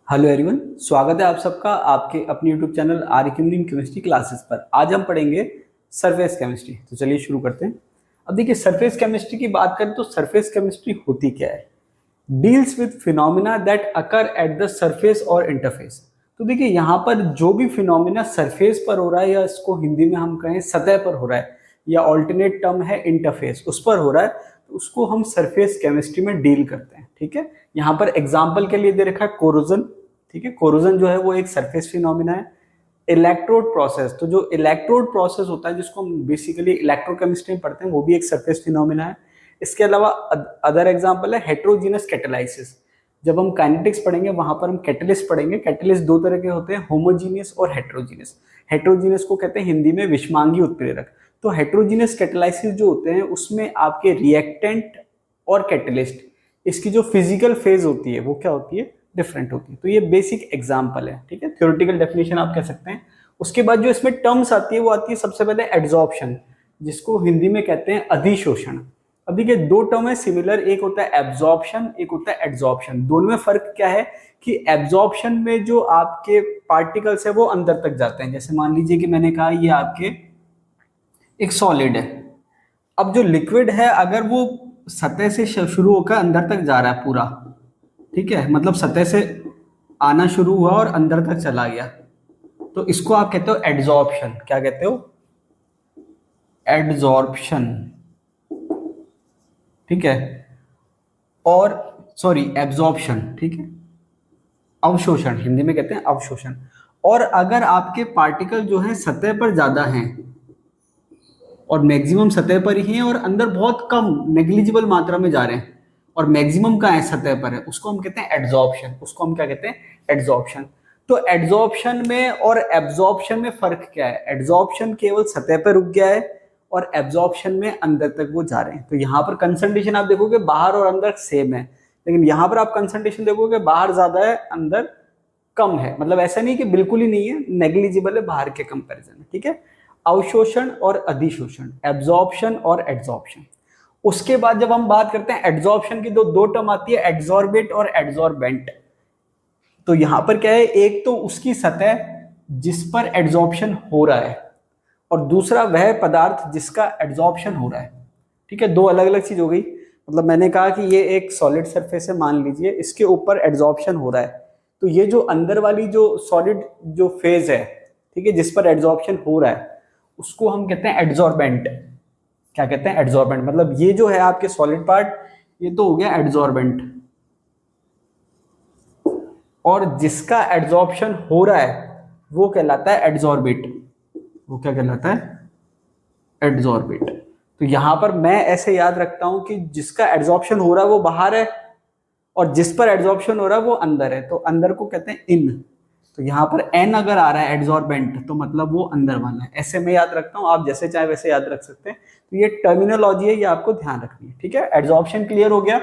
Hello everyone, स्वागत है आप सबका आपके अपने YouTube channel are chemistry classes पर। आज हम पढ़ेंगे सरफेस केमिस्ट्री। तो चलिए शुरू करते हैं। अब देखिए, सरफेस केमिस्ट्री की बात करें तो सरफेस केमिस्ट्री होती क्या है। Deals with phenomena that occur at the surface और इंटरफेस। तो देखिए, यहाँ पर जो भी फिनोमिना सरफेस पर हो रहा है, या इसको हिंदी में हम कहें सतह पर हो रहा है, या ऑल्टरनेट टर्म है इंटरफेस, उस पर हो रहा है, तो उसको हम सरफेस केमिस्ट्री में डील करते हैं। ठीक है, यहाँ पर एग्जाम्पल के लिए दे रखा है कोरोजन। ठीक है, कोरोजन जो है वो एक सरफेस फिनोमिना है। इलेक्ट्रोड प्रोसेस, तो जो इलेक्ट्रोड प्रोसेस होता है जिसको हम बेसिकली इलेक्ट्रोकेमिस्ट्री में पढ़ते हैं, वो भी एक सरफेस फिनोमिना है। इसके अलावा अदर एग्जांपल है हेट्रोजीनस कैटालाइसिस। जब हम काइनेटिक्स पढ़ेंगे वहां पर हम कैटलिस्ट पढ़ेंगे। कैटलिस्ट दो तरह के होते हैं, होमोजीनियस और हेट्रोजीनियस। हेट्रोजीनियस को कहते हैं हिंदी में विषमांगी उत्प्रेरक। तो हेट्रोजीनियस कैटालाइसिस जो होते हैं उसमें आपके रिएक्टेंट और कैटलिस्ट, इसकी जो फिजिकल फेज होती है वो क्या होती है, डिफरेंट होती है। तो ये बेसिक एग्जांपल है। ठीक है, थ्योरेटिकल डेफिनेशन आप कह सकते हैं। उसके बाद जो इसमें टर्म्स आती है वो आती है सबसे पहले एड्सॉर्प्शन, जिसको हिंदी में कहते हैं अधिशोषण। अब देखिए, दो टर्म है सिमिलर, एक होता है एब्जॉर्प्शन, एक होता है एड्सॉर्प्शन। दोनों में फर्क क्या है कि एब्जॉर्प्शन में जो आपके पार्टिकल्स है वो अंदर तक जाते हैं। जैसे मान लीजिए कि मैंने कहा ये आपके एक सॉलिड है। अब जो लिक्विड है अगर वो सतह से शुरू होकर अंदर तक जा रहा है पूरा, ठीक है, मतलब सतह से आना शुरू हुआ और अंदर तक चला गया, तो इसको आप कहते हो एड्सॉर्प्शन। क्या कहते हो? एड्सॉर्प्शन। ठीक है, और सॉरी एब्जॉर्प्शन। ठीक है, अवशोषण, हिंदी में कहते हैं अवशोषण। और अगर आपके पार्टिकल जो है सतह पर ज्यादा हैं और मैक्सिमम सतह पर ही हैं और अंदर बहुत कम नेग्लिजिबल मात्रा में जा रहे हैं और मैक्सिमम का है सतह पर है, उसको हम कहते हैं एड्सॉर्प्शन। उसको हम क्या कहते हैं? एड्सॉर्प्शन। तो एड्सॉर्प्शन में और एब्जॉर्प्शन में फर्क क्या है? एड्सॉर्प्शन केवल सतह पर रुक गया है और एब्जॉर्प्शन में अंदर तक वो जा रहे हैं। तो यहाँ पर कंसंट्रेशन आप देखोगे बाहर और अंदर सेम है, लेकिन यहाँ पर आप कंसंट्रेशन देखोगे बाहर ज्यादा है, अंदर कम है। मतलब ऐसा नहीं कि बिल्कुल ही नहीं है, नेग्लिजिबल है बाहर के कंपैरिजन में। ठीक है, अवशोषण और अधिशोषण, एब्जॉर्प्शन और एड्सॉर्प्शन। उसके बाद जब हम बात करते हैं एड्सॉर्प्शन की, तो दो टर्म आती है, एड्सॉर्बेट और एड्सॉर्बेंट। तो यहां पर क्या है, एक तो उसकी सतह जिस पर एड्सॉर्प्शन हो रहा है और दूसरा वह पदार्थ जिसका एड्सॉर्प्शन हो रहा है। ठीक है, दो अलग अलग चीज हो गई। मतलब मैंने कहा कि ये एक सॉलिड सरफेस है, मान लीजिए इसके ऊपर एड्सॉर्प्शन हो रहा है, तो ये जो अंदर वाली जो सॉलिड जो फेज है, ठीक है, जिस पर एड्सॉर्प्शन हो रहा है, उसको हम कहते हैं एड्सॉर्बेंट। क्या कहते हैं? एड्सॉर्बेंट। मतलब ये जो है आपके सॉलिड पार्ट, ये तो हो गया एड्सॉर्बेंट, और जिसका एड्सॉर्प्शन हो रहा है वो कहलाता है एड्सॉर्बेट। वो क्या कहलाता है? एड्सॉर्बेट। तो यहां पर मैं ऐसे याद रखता हूं कि जिसका एड्सॉर्प्शन हो रहा है वो बाहर है और जिस पर एड्सॉर्प्शन हो रहा है वो अंदर है, तो अंदर को कहते हैं इन। तो यहाँ पर एन अगर आ रहा है एड्सॉर्बेंट, तो मतलब वो अंदर वाला है। ऐसे मैं याद रखता हूँ, आप जैसे चाहे वैसे याद रख सकते हैं। तो ये टर्मिनोलॉजी है, ये आपको ध्यान रखनी है। ठीक है, एड्सॉर्प्शन क्लियर हो गया,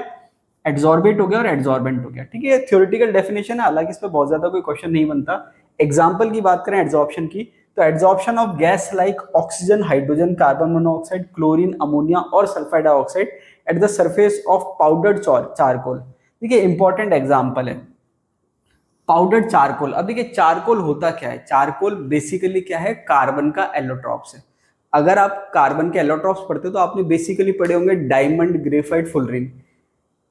एड्सॉर्बेट हो गया और एड्सॉर्बेंट हो गया। ठीक है, थ्योरेटिकल डेफिनेशन है, हालांकि इस पर बहुत ज्यादा कोई क्वेश्चन नहीं बनता। एग्जाम्पल की बात करें एड्सॉर्प्शन की, तो adsorption of gas like oxygen, hydrogen, carbon monoxide, chlorine, ammonia और sulphur dioxide at the surface of powdered charcoal. देखिए, इंपॉर्टेंट एग्जाम्पल है पाउडर्ड चारकोल। अब देखिए, चारकोल होता क्या है? चारकोल बेसिकली क्या है? कार्बन का एलोट्रॉप्स है। अगर आप कार्बन के एलोट्रॉप्स पढ़ते हो तो आपने बेसिकली पढ़े होंगे डायमंड, ग्रेफाइट, फुलरिन।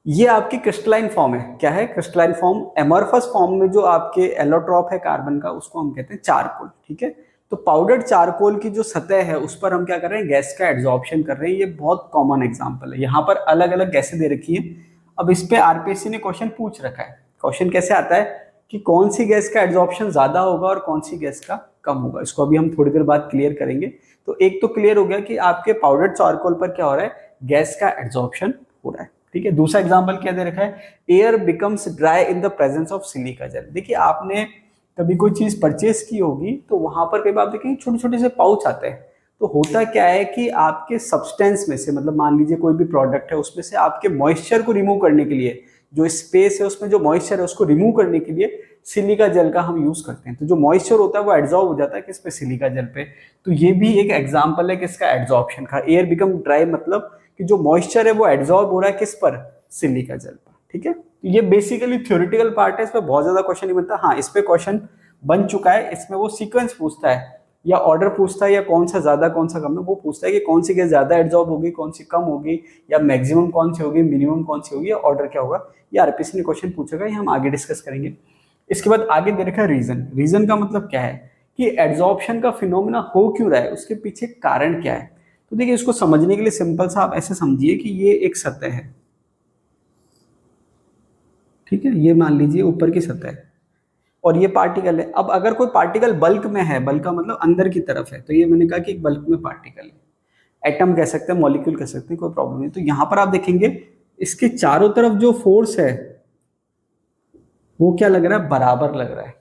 ये आपकी क्रिस्टलाइन फॉर्म है। क्या है? Crystalline form. एमॉर्फस फॉर्म में जो आपके एलोट्रॉप है कार्बन का, उसको हम कहते हैं चारकोल। ठीक है, तो पाउडर्ड चारकोल की जो सतह है उस पर हम क्या कर रहे हैं? गैस का एड्सॉर्प्शन कर रहे हैं। ये बहुत कॉमन एग्जांपल है। यहाँ पर अलग अलग गैसें दे रखी है। अब इस पे आरपीएससी ने क्वेश्चन पूछ रखा है। क्वेश्चन कैसे आता है कि कौन सी गैस का एड्सॉर्प्शन ज्यादा होगा और कौन सी गैस का कम होगा। इसको अभी हम थोड़ी देर बाद क्लियर करेंगे। तो एक तो क्लियर हो गया कि आपके पाउडर्ड चारकोल पर क्या हो रहा है? गैस का एड्सॉर्प्शन हो रहा है। ठीक है, दूसरा एग्जांपल क्या दे रखा है? Air becomes dry in the presence of silica gel. देखिए, आपने कभी कोई चीज परचेस की होगी तो वहां पर कई बार देखेंगे छोटे छोटे से पाउच आते हैं। तो होता क्या है कि आपके सब्सटेंस में से, मतलब मान लीजिए कोई भी प्रोडक्ट है उसमें से आपके मॉइस्चर को रिमूव करने के लिए, जो स्पेस है उसमें जो मॉइस्चर है उसको रिमूव करने के लिए सिलिका जेल का हम यूज करते हैं। तो जो मॉइस्चर होता है वो एड्सॉर्ब हो जाता है किस पे? सिलिका जेल पे। तो ये भी एक एग्जांपल है किसका? एड्सॉर्प्शन का। एयर बिकम ड्राई मतलब कि जो मॉइस्चर है वो एड्सॉर्ब हो रहा है किस पर? सिलिका जेल पर। ठीक है, तो ये बेसिकली थ्योरेटिकल पार्ट है, इस पे बहुत ज्यादा क्वेश्चन नहीं बनता। हाँ, इस पे क्वेश्चन बन चुका है, इसमें वो सीक्वेंस पूछता है या ऑर्डर पूछता है या कौन सा ज्यादा कौन सा कम है, वो पूछता है कि कौन सी गैस ज्यादा एब्जॉर्ब होगी, कौन सी कम होगी, या मैक्सिमम कौन सी होगी, मिनिमम कौन सी होगी, या ऑर्डर क्या होगा। ये आरपीसी ने क्वेश्चन पूछेगा, ये हम आगे डिस्कस करेंगे। इसके बाद आगे दे रखा है रीजन। रीजन का मतलब क्या है कि एड्जॉर्प्शन का फिनोमेना हो क्यों रहा है, उसके पीछे कारण क्या है। तो देखिए, इसको समझने के लिए सिंपल सा आप ऐसे समझिए कि ये एक सतह है, ठीक है, ये मान लीजिए ऊपर की सतह है और ये पार्टिकल है। अब अगर कोई पार्टिकल बल्क में है, बल्क का मतलब अंदर की तरफ है, तो ये मैंने कहा कि एक बल्क में पार्टिकल है, एटम कह सकते हैं, मॉलिक्यूल कह सकते हैं, कोई प्रॉब्लम नहीं। तो यहां पर आप देखेंगे इसके चारों तरफ जो फोर्स है वो क्या लग रहा है, बराबर लग रहा है।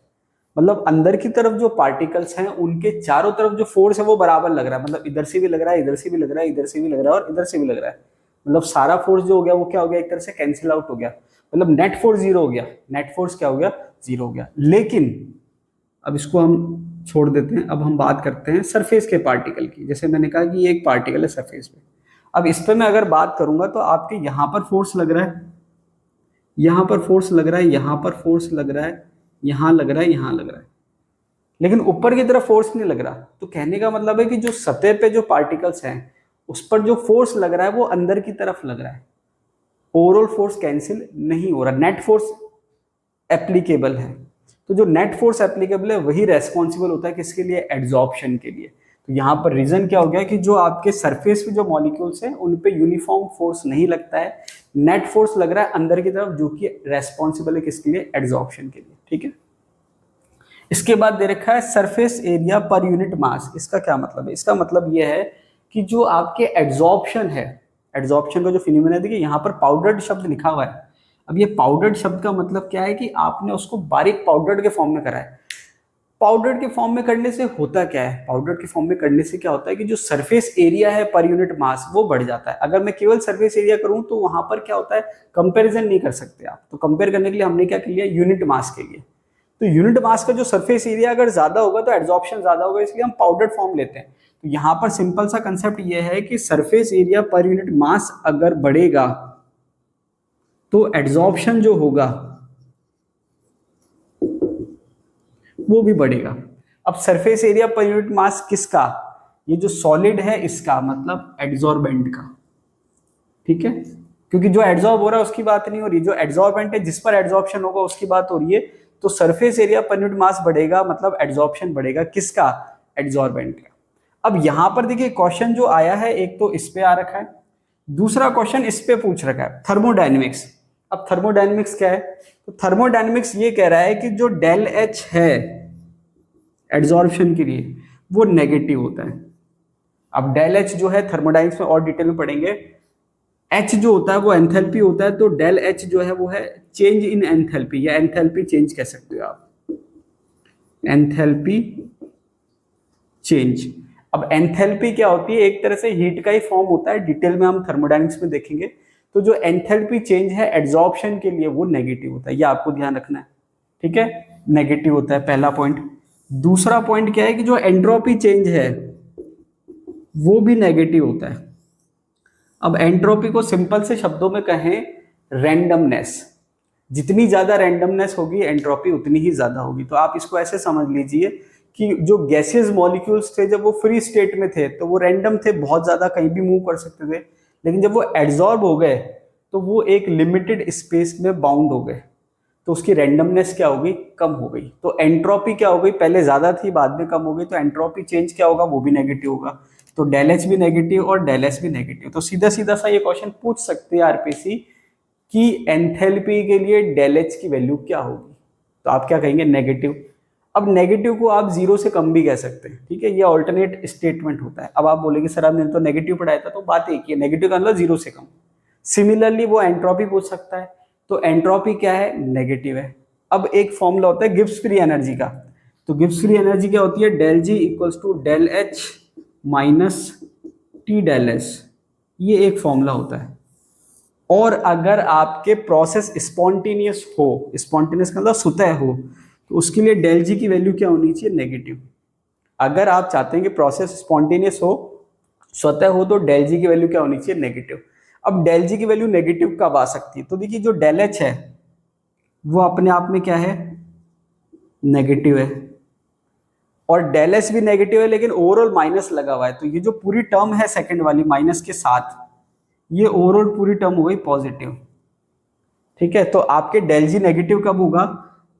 मतलब अंदर की तरफ जो पार्टिकल्स हैं उनके चारों तरफ जो फोर्स है वो बराबर लग रहा है। मतलब इधर से भी लग रहा है, इधर से भी लग रहा है, इधर से भी लग रहा है और इधर से भी लग रहा है। मतलब सारा फोर्स जो हो गया वो क्या हो गया, एक तरह से कैंसिल आउट हो गया। मतलब नेट फोर्स जीरो हो गया। नेट फोर्स क्या हो गया, जीरो हो गया। लेकिन अब इसको हम छोड़ देते हैं, अब हम बात करते हैं सरफेस के पार्टिकल की। जैसे मैंने कहा कि ये एक पार्टिकल है सरफेस पे। अब इस पे मैं अगर बात करूंगा तो आपके यहाँ पर फोर्स लग रहा है, यहाँ पर फोर्स लग रहा है, यहाँ पर फोर्स लग रहा है, यहाँ लग रहा है, यहाँ लग रहा है, लेकिन ऊपर की तरफ फोर्स नहीं लग रहा। तो कहने का मतलब है कि जो सतह पे जो पार्टिकल्स हैं उस पर जो फोर्स लग रहा है वो अंदर की तरफ लग रहा है। ओवरऑल फोर्स कैंसिल नहीं हो रहा, नेट फोर्स एप्लीकेबल है। तो जो नेट फोर्स एप्लीकेबल है वही रेस्पॉन्सिबल होता है किसके लिए, एड्जॉर्प्शन के लिए। तो यहाँ पर रीजन क्या हो गया कि जो आपके सरफेस पे जो मॉलिक्यूल्स हैं उन पे यूनिफॉर्म फोर्स नहीं लगता है, नेट फोर्स लग रहा है अंदर की तरफ, जो कि रेस्पॉन्सिबल है किसके लिए, एड्जॉर्प्शन के लिए। ठीक है, इसके बाद दे रखा है surface area per unit mass. इसका क्या मतलब है, इसका मतलब यह है कि जो आपके एड्जॉर्प्शन है, एड्जॉर्प्शन का जो फिनोमेना है, देखिए यहाँ पर पाउडर्ड शब्द लिखा हुआ है। अब ये पाउडर्ड शब्द का मतलब क्या है कि आपने उसको बारीक पाउडर्ड के फॉर्म में करा है। पाउडर्ड के फॉर्म में करने से होता क्या है, पाउडर्ड के फॉर्म में करने से क्या होता है कि जो सरफेस एरिया है पर यूनिट मास वो बढ़ जाता है। अगर मैं केवल सरफेस एरिया करूं तो वहां पर क्या होता है, कंपैरिजन नहीं कर सकते आप। तो कंपेयर करने के लिए हमने क्या कर लिया, यूनिट मास के लिए। तो यूनिट मास का जो सरफेस एरिया अगर ज्यादा होगा तो एड्जॉर्प्शन ज्यादा होगा, इसलिए हम पाउडर्ड फॉर्म लेते हैं। तो यहाँ पर सिंपल सा कंसेप्ट ये है कि surface area per unit mass अगर बढ़ेगा तो एड्जॉर्प्शन जो होगा वो भी बढ़ेगा। अब surface area per unit mass किसका, ये जो सॉलिड है इसका, मतलब एड्जॉर्बेंट का। ठीक है, क्योंकि जो एड्जॉर्ब हो रहा है उसकी बात नहीं हो रही, जो एड्जॉर्बेंट है जिस पर एड्जॉर्प्शन होगा उसकी बात हो रही है। तो surface area per unit mass बढ़ेगा मतलब एड्जॉर्प्शन बढ़ेगा, किसका, एड्जॉर्बेंट का। अब यहां पर देखिए क्वेश्चन जो आया है, एक तो इस पे आ रखा है, दूसरा क्वेश्चन इस पे पूछ रखा है, थर्मोडायनेमिक्स। अब थर्मोडायनेमिक्स क्या है, तो थर्मोडायनेमिक्स ये कह रहा है कि जो डेल एच है एड्जॉर्प्शन के लिए वो नेगेटिव होता है। अब डेल एच जो है थर्मोडायनेमिक्स में और डिटेल में पढ़ेंगे, एच जो होता है वो एंथैल्पी होता है। तो डेल एच जो है वो है चेंज इन एंथैल्पी, या एंथैल्पी चेंज कह सकते हो आप, एंथैल्पी चेंज। अब एंथैल्पी क्या होती है, एक तरह से हीट का ही फॉर्म होता है, डिटेल में हम थर्मोडायनेमिक्स में देखेंगे। तो जो एंथैल्पी चेंज है एड्जॉर्प्शन के लिए वो नेगेटिव होता है, ये आपको ध्यान रखना है। ठीक है, नेगेटिव होता है पहला पॉइंट। दूसरा पॉइंट क्या है कि जो एंट्रोपी चेंज है वो भी नेगेटिव होता है। अब एंट्रोपी को सिंपल से शब्दों में कहें, रैंडमनेस। जितनी ज्यादा रैंडमनेस होगी एंट्रोपी उतनी ही ज्यादा होगी। तो आप इसको ऐसे समझ लीजिए कि जो गैसेस मॉलिक्यूल्स थे जब वो फ्री स्टेट में थे तो वो रैंडम थे, बहुत ज्यादा कहीं भी मूव कर सकते थे। लेकिन जब वो एड्जॉर्ब हो गए तो वो एक लिमिटेड स्पेस में बाउंड हो गए, तो उसकी रैंडमनेस क्या हो गई, कम हो गई। तो एंट्रोपी क्या हो गई, पहले ज्यादा थी बाद में कम हो गई, तो एंट्रोपी चेंज क्या होगा, वो भी नेगेटिव होगा। तो डेल एच भी नेगेटिव और डेल एस भी नेगेटिव। तो सीधा सीधा सा ये क्वेश्चन पूछ सकते हैं आरपीसी कि एंथैल्पी के लिए डेल एच की वैल्यू क्या होगी, तो आप क्या कहेंगे, नेगेटिव। अब नेगेटिव को आप जीरो से कम भी कह सकते हैं, ठीक है, ये ऑल्टरनेट स्टेटमेंट होता है। अब आप बोलेंगे सर आपने तो नेगेटिव पढ़ाया था, तो बात एक ही है, नेगेटिव का मतलब जीरो से कम। सिमिलरली वो एंट्रोपी पूछ सकता है, तो एंट्रोपी क्या है, नेगेटिव है। अब एक फॉर्मूला होता है गिब्स फ्री एनर्जी का, तो गिब्स फ्री एनर्जी क्या होती है, del G equals to del H minus T del S, ये एक फॉर्मूला होता है। और अगर आपके प्रोसेस स्पॉन्टेनियस हो, स्पॉन्टेनियस का मतलब स्वतः हो, तो उसके लिए डेल जी की वैल्यू क्या होनी चाहिए, नेगेटिव। अगर आप चाहते हैं कि प्रोसेस स्पॉन्टेनियस हो, स्वतः हो, तो डेल जी की वैल्यू क्या होनी चाहिए, नेगेटिव। अब डेल जी की वैल्यू नेगेटिव कब आ सकती है, तो देखिए जो डेल एच है वो अपने आप में क्या है, नेगेटिव है, और डेल एस भी नेगेटिव है लेकिन ओवरऑल माइनस लगा हुआ है, तो ये जो पूरी टर्म है सेकंड वाली माइनस के साथ, ये ओवरऑल पूरी टर्म हो गई पॉजिटिव। ठीक है, तो आपके डेल जी नेगेटिव कब होगा,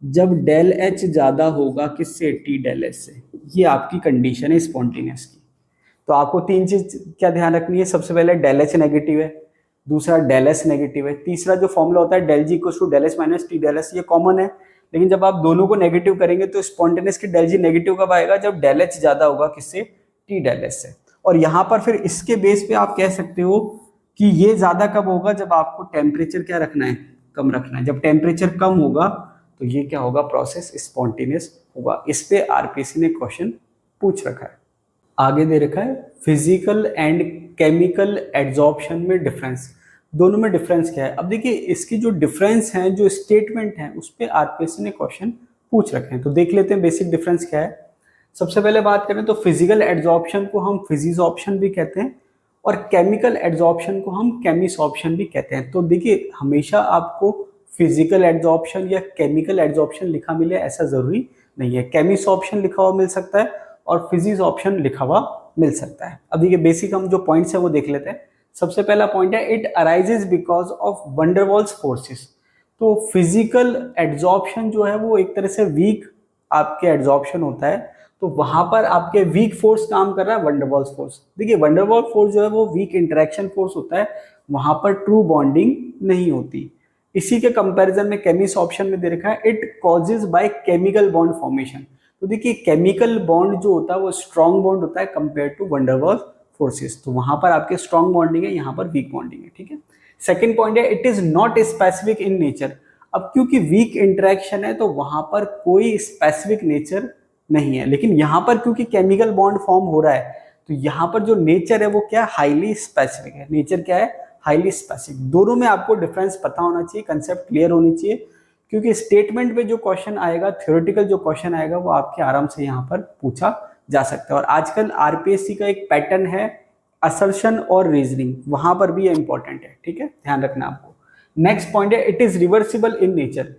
जब डेल एच ज्यादा होगा किससे, टी डेल एच से। ये आपकी कंडीशन है स्पॉन्टेनियस की। तो आपको तीन चीज क्या ध्यान रखनी है, सबसे पहले डेल एच नेगेटिव है, दूसरा डेल एस नेगेटिव है, तीसरा जो फॉर्मूला होता है del G equals to del S minus T del S, ये कॉमन है। लेकिन जब आप दोनों को नेगेटिव करेंगे तो स्पॉन्टेनियस की डेल जी नेगेटिव कब आएगा, जब डेल एच ज्यादा होगा किससे, टी डेल एस से। और यहाँ पर फिर इसके बेस पे आप कह सकते हो कि ये ज्यादा कब होगा, जब आपको टेम्परेचर क्या रखना है, कम रखना है। जब टेम्परेचर कम होगा तो ये क्या होगा, प्रोसेस स्पॉन्टेनियस होगा। इस पे आरपीएससी ने क्वेश्चन पूछ रखा है। आगे दे रखा है फिजिकल एंड केमिकल एड्जॉर्प्शन में डिफरेंस, दोनों में डिफरेंस क्या है। अब देखिए इसकी जो डिफरेंस है, जो स्टेटमेंट है, उस पे आरपीएससी ने क्वेश्चन पूछ रखे हैं। तो देख लेते हैं बेसिक डिफरेंस क्या है। सबसे पहले बात करें तो फिजिकल एड्जॉर्प्शन को हम फिजिसॉर्प्शन भी कहते हैं, और केमिकल एड्जॉर्प्शन को हम केमिसॉर्प्शन भी कहते हैं। तो देखिए हमेशा आपको फिजिकल एड्जॉर्प्शन या केमिकल एड्जॉर्प्शन लिखा मिले ऐसा जरूरी नहीं है। केमिसॉर्प्शन लिखा हुआ मिल सकता है और फिजिसॉर्प्शन लिखा हुआ मिल सकता है। अब देखिए बेसिक हम जो पॉइंट्स है वो देख लेते हैं। सबसे पहला पॉइंट है, it arises because of Van der Waals forces. तो फिजिकल एड्जॉर्प्शन जो है वो एक तरह से वीक आपके एड्जॉर्प्शन होता है, तो वहां पर आपके वीक फोर्स काम कर रहा है वंडरवॉल्स फोर्स। देखिए वंडरवॉल फोर्स जो है वो वीक इंटरेक्शन फोर्स होता है, वहां पर ट्रू बॉन्डिंग नहीं होती। इसी के कंपैरिजन में केमिस ऑप्शन में दे रखा है, it causes by chemical bond formation. तो देखिए केमिकल बॉन्ड जो होता है वो स्ट्रॉन्ग बॉन्ड होता है कंपेयर टू वंडरवॉल फोर्सेस, तो वहां पर आपके स्ट्रॉन्ग बॉन्डिंग है, यहाँ पर वीक बॉन्डिंग है। ठीक है, सेकेंड पॉइंट है, it is not specific in nature. अब क्योंकि वीक इंटरेक्शन है तो वहां पर कोई स्पेसिफिक नेचर नहीं है, लेकिन यहाँ पर क्योंकि केमिकल बॉन्ड फॉर्म हो रहा है तो यहाँ पर जो नेचर है वो क्या, हाईली स्पेसिफिक है। नेचर क्या है, हाईली स्पेसिफिक। दोनों में आपको डिफरेंस पता होना चाहिए, कंसेप्ट क्लियर होनी चाहिए, क्योंकि स्टेटमेंट पे जो क्वेश्चन आएगा, थ्योरेटिकल जो क्वेश्चन आएगा, वो आपके आराम से यहाँ पर पूछा जा सकता है। और आजकल आरपीएससी का एक पैटर्न है असर्शन और रीजनिंग, वहां पर भी ये इंपॉर्टेंट है। ठीक है, ध्यान रखना आपको। नेक्स्ट पॉइंट है, it is reversible in nature.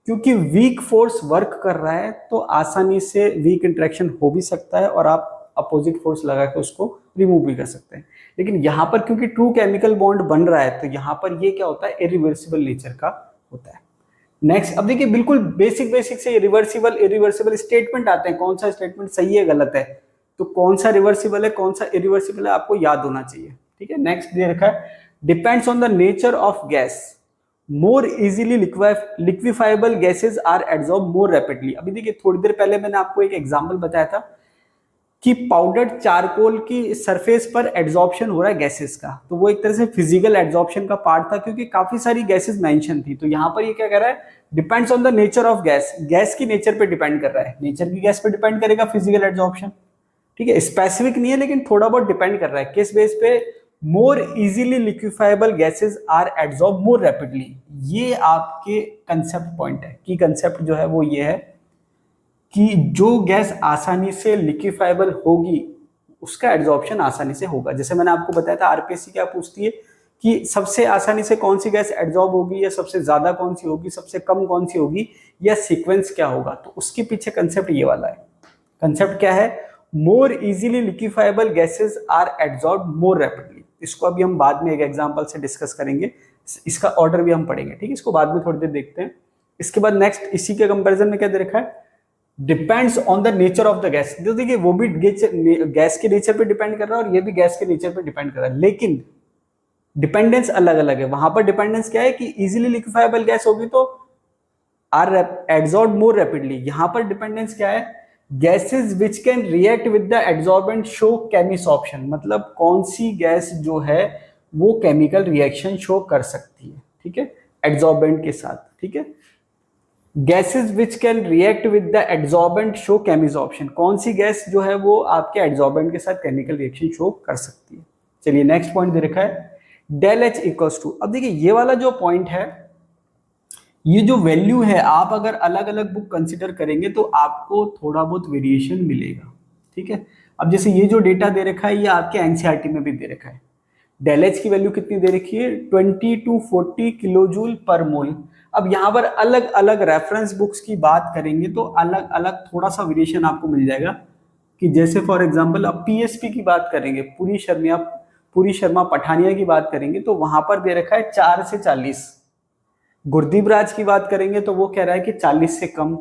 क्योंकि वीक फोर्स वर्क कर रहा है तो आसानी से वीक इंटरेक्शन हो भी सकता है और आप अपोजिट फोर्स लगा के उसको रिमूव भी कर सकते हैं। लेकिन यहाँ पर क्योंकि ट्रू केमिकल बॉन्ड बन रहा है तो यहाँ पर ये क्या होता है, इरिवर्सिबल नेचर का होता है। नेक्स्ट, अब देखिए बिल्कुल बेसिक से रिवर्सिबल इरिवर्सिबल स्टेटमेंट आते हैं, कौन सा स्टेटमेंट सही है गलत है, तो कौन सा रिवर्सिबल है कौन सा इरिवर्सिबल है आपको याद होना चाहिए। ठीक है, नेक्स्ट दे रखा है, depends on the nature of gas, more easily liquefiable gases are absorb more rapidly. अभी देखिए थोड़ी देर पहले मैंने आपको एक एग्जांपल बताया था कि पाउडर्ड चारकोल की सरफेस पर एड्जॉर्प्शन हो रहा है गैसेस का, तो वो एक तरह से फिजिकल एड्जॉर्प्शन का पार्ट था क्योंकि काफी सारी गैसेस मेंशन थी। तो यहाँ पर ये क्या कर रहा है, depends on the nature of gas, gas की नेचर पे डिपेंड कर रहा है, नेचर की गैस पे डिपेंड करेगा फिजिकल एड्जॉर्प्शन। ठीक है, स्पेसिफिक नहीं है लेकिन थोड़ा बहुत डिपेंड कर रहा है, किस बेस पे, more easily liquefiable gases are absorb more rapidly. ये आपके कंसेप्ट पॉइंट है, की कंसेप्ट जो है वो ये है कि जो गैस आसानी से लिक्विफाइबल होगी उसका एब्जॉर्प्शन आसानी से होगा। जैसे मैंने आपको बताया था आरपीएससी क्या पूछती है कि सबसे आसानी से कौन सी गैस एब्जॉर्ब होगी, या सबसे ज्यादा कौन सी होगी, सबसे कम कौन सी होगी, या सीक्वेंस क्या होगा। तो उसके पीछे कंसेप्ट ये वाला है। कंसेप्ट क्या है, more easily liquefiable gases are absorb more rapidly. इसको अभी हम बाद में एक एग्जांपल से डिस्कस करेंगे, इसका ऑर्डर भी हम पढ़ेंगे। ठीक है, इसको बाद में थोड़ी देर देखते हैं। इसके बाद नेक्स्ट इसी के कंपैरिजन में क्या दे रखा है, depends on the nature of the gas. जो देखिए वो भी गैस के नेचर पे डिपेंड कर रहा है और ये भी गैस के नेचर पे डिपेंड कर रहा है, लेकिन डिपेंडेंस अलग अलग है। वहां पर डिपेंडेंस क्या है कि इजीली लिक्विफाइबल गैस होगी तो आर एब्जॉर्ब मोर रैपिडली। यहां पर डिपेंडेंस क्या है, gases which can react with the adsorbent show chemisorption, मतलब कौन सी गैस जो है वो केमिकल रिएक्शन शो कर सकती है। ठीक है, एड्सॉर्बेंट के साथ। ठीक है, gases which can react with the adsorbent show chemisorption, कौन सी गैस जो है वो आपके एड्सॉर्बेंट के साथ केमिकल रिएक्शन शो कर सकती है। चलिए नेक्स्ट पॉइंट दे रखा है, डेल एच इक्वल्स टू। अब देखिए ये वाला जो पॉइंट है, ये जो वैल्यू है, आप अगर अलग अलग बुक कंसिडर करेंगे तो आपको थोड़ा बहुत वेरिएशन मिलेगा। ठीक है, अब जैसे ये जो डेटा दे रखा है ये आपके एनसीईआरटी में भी दे रखा है। डेल एच की वैल्यू कितनी दे रखी है, 20 to 40 किलो जूल पर मोल। अब यहाँ पर अलग अलग रेफरेंस बुक्स की बात करेंगे तो अलग अलग थोड़ा सा वेरिएशन आपको मिल जाएगा, कि जैसे फॉर एग्जांपल अब पीएसपी की बात करेंगे, पूरी शर्मा पठानिया की बात करेंगे तो वहां पर दे रखा है 4 से 40। गुरदीप राज की बात करेंगे तो वो कह रहा है कि 40 से कम।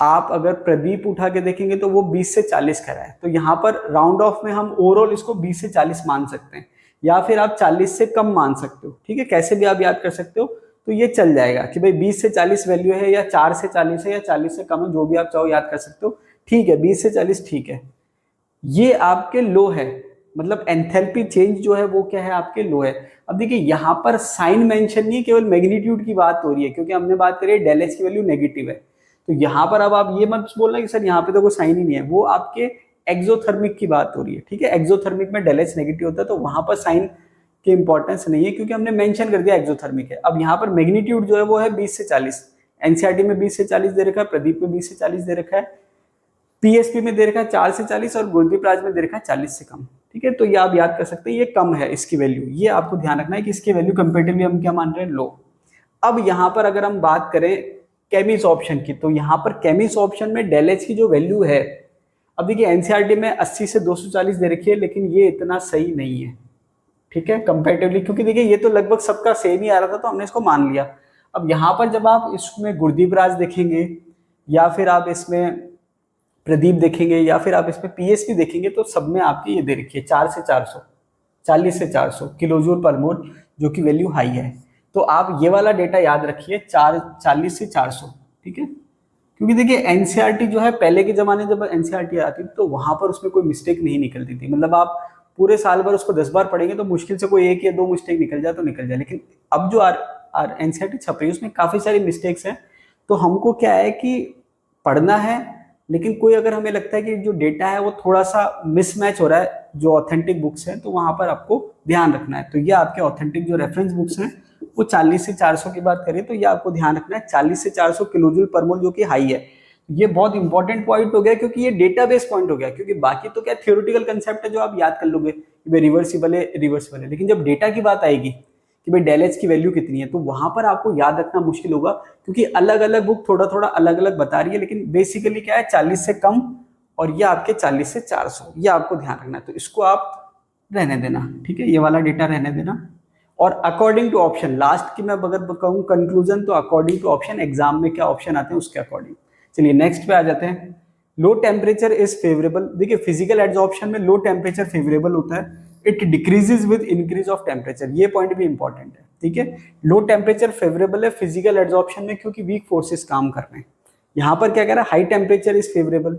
आप अगर प्रदीप उठा के देखेंगे तो वो 20 से 40 कह रहा है। तो यहाँ पर राउंड ऑफ में हम ओवरऑल इसको 20 से 40 मान सकते हैं, या फिर आप 40 से कम मान सकते हो, ठीक है, कैसे भी आप याद कर सकते हो। तो ये चल जाएगा कि भाई 20 से 40 वैल्यू है, या 4 से 40 है, या 40 से कम है, जो भी आप चाहो याद कर सकते हो, ठीक है, 20 से 40 ठीक है। ये आपके लो है, मतलब एंथैल्पी चेंज जो है वो क्या है, आपके लो है। अब देखिए यहाँ पर साइन मेंशन नहीं, केवल मैग्नीट्यूड की बात हो रही है, क्योंकि हमने बात करी है डेल एच की वैल्यू नेगेटिव है। तो यहाँ पर अब आप ये मत बोलना कि सर यहाँ पे तो कोई साइन ही नहीं है, वो आपके एक्सोथर्मिक की बात हो रही है, ठीक है। एक्सोथर्मिक में डेल एच नेगेटिव होता है, तो वहां पर साइन की इंपॉर्टेंस नहीं है, क्योंकि हमने मेंशन कर दिया एक्सोथर्मिक है। अब यहाँ पर मैग्नीट्यूड जो है वो है 20 से 40। एनसीईआरटी में 20 से 40 दे रखा है, प्रदीप में 20 से 40 दे रखा है, पीएसपी में दे रखा है 4 से 40, और गुरदीप राज में दे रखा है 40 से कम, ठीक है। तो ये आप याद कर सकते हैं, ये कम है इसकी वैल्यू, ये आपको ध्यान रखना है कि इसकी वैल्यू कंपेरेटिवली हम क्या मान रहे हैं, लो। अब यहाँ पर अगर हम बात करें केमिस ऑप्शन की, तो यहाँ पर केमिस ऑप्शन में डेल एच की जो वैल्यू है, अब देखिए एनसीईआरटी में 80 से 240 दे रखी है, लेकिन ये इतना सही नहीं है, ठीक है, कंपेरेटिवली, क्योंकि देखिए ये तो लगभग सबका सेम ही आ रहा था, तो हमने इसको मान लिया। अब यहाँ पर जब आप इसमें गुरदीप राज देखेंगे, या फिर आप इसमें प्रदीप देखेंगे, या फिर आप इसमें पीएसपी देखेंगे, तो सब में आपकी ये दे रखी है 4 से 400, 40 से 400 किलोजूल पर मोल, जो कि वैल्यू हाई है। तो आप ये वाला डेटा याद रखिए, 40 से 400, ठीक है। क्योंकि देखिए एनसीईआरटी जो है, पहले के जमाने जब एनसीईआरटी आती थी तो वहां पर उसमें कोई मिस्टेक नहीं निकलती थी, मतलब आप पूरे साल भर उसको 10 बार पढ़ेंगे तो मुश्किल से कोई 1 या 2 मिस्टेक निकल जाए तो निकल जाए। लेकिन अब जो एनसीईआरटी छप रही है उसमें काफी सारी मिस्टेक्स हैं। तो हमको क्या है कि पढ़ना है, लेकिन कोई अगर हमें लगता है कि जो डेटा है वो थोड़ा सा मिसमैच हो रहा है जो ऑथेंटिक बुक्स हैं, तो वहां पर आपको ध्यान रखना है। तो ये आपके ऑथेंटिक जो रेफरेंस बुक्स हैं वो 40 से 400 की बात करें तो ये आपको ध्यान रखना है 40 से 400 किलोजूल पर मोल, जो कि हाई है। ये बहुत इंपॉर्टेंट पॉइंट हो गया, क्योंकि ये डेटाबेस पॉइंट हो गया, क्योंकि बाकी तो क्या थियोरेटिकल कंसेप्ट है जो आप याद कर लोगे कि भाई रिवर्सिबल है, लेकिन जब डेटा की बात आएगी कि भाई डेल एच की वैल्यू कितनी है, तो वहां पर आपको याद रखना मुश्किल होगा, क्योंकि अलग अलग बुक थोड़ा थोड़ा अलग अलग बता रही है, लेकिन बेसिकली क्या है 40 से कम, और ये आपके 40 से 400, ये आपको ध्यान रखना है। तो इसको आप रहने देना, ठीक है, ये वाला डेटा रहने देना। और अकॉर्डिंग टू ऑप्शन, लास्ट की मैं अगर कहूँ कंक्लूजन, तो अकॉर्डिंग टू ऑप्शन, एग्जाम में क्या ऑप्शन आते हैं उसके अकॉर्डिंग। चलिए नेक्स्ट पे आ जाते हैं। Low temperature is favourable. देखिए फिजिकल एड्सॉर्प्शन में लो टेम्परेचर फेवरेबल होता है, it decreases with increase of temperature, ये पॉइंट भी इंपॉर्टेंट है, ठीक है। लो टेम्परेचर फेवरेबल है फिजिकल एड्सॉर्प्शन में, क्योंकि वीक फोर्सेस काम कर रहे हैं। यहाँ पर क्या कह रहा है, हाई टेम्परेचर इज फेवरेबल,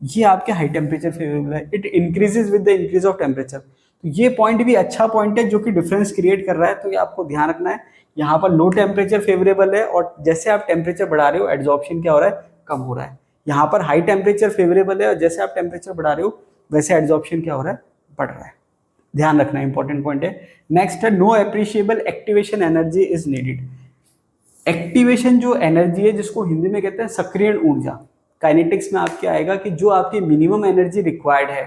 ये आपके हाई टेम्परेचर फेवरेबल है, it increases with the increase of temperature. तो ये पॉइंट भी अच्छा पॉइंट है जो कि डिफरेंस क्रिएट कर रहा है, तो ये आपको ध्यान रखना है। यहाँ पर लो टेम्परेचर फेवरेबल है, और जैसे आप टेम्परेचर बढ़ा रहे हो एड्सॉर्प्शन क्या हो रहा है, कम हो रहा है। यहाँ पर हाई टेम्परेचर फेवरेबल है, और जैसे आप टेम्परेचर बढ़ा रहे हो वैसे एड्सॉर्प्शन क्या हो रहा है, बढ़ रहा है। ध्यान रखना इंपॉर्टेंट पॉइंट है। नेक्स्ट है no appreciable activation energy is needed. Activation जो एनर्जी है, जिसको हिंदी में कहते हैं सक्रियण ऊर्जा, काइनेटिक्स में आपके आएगा कि जो आपकी मिनिमम एनर्जी रिक्वायर्ड है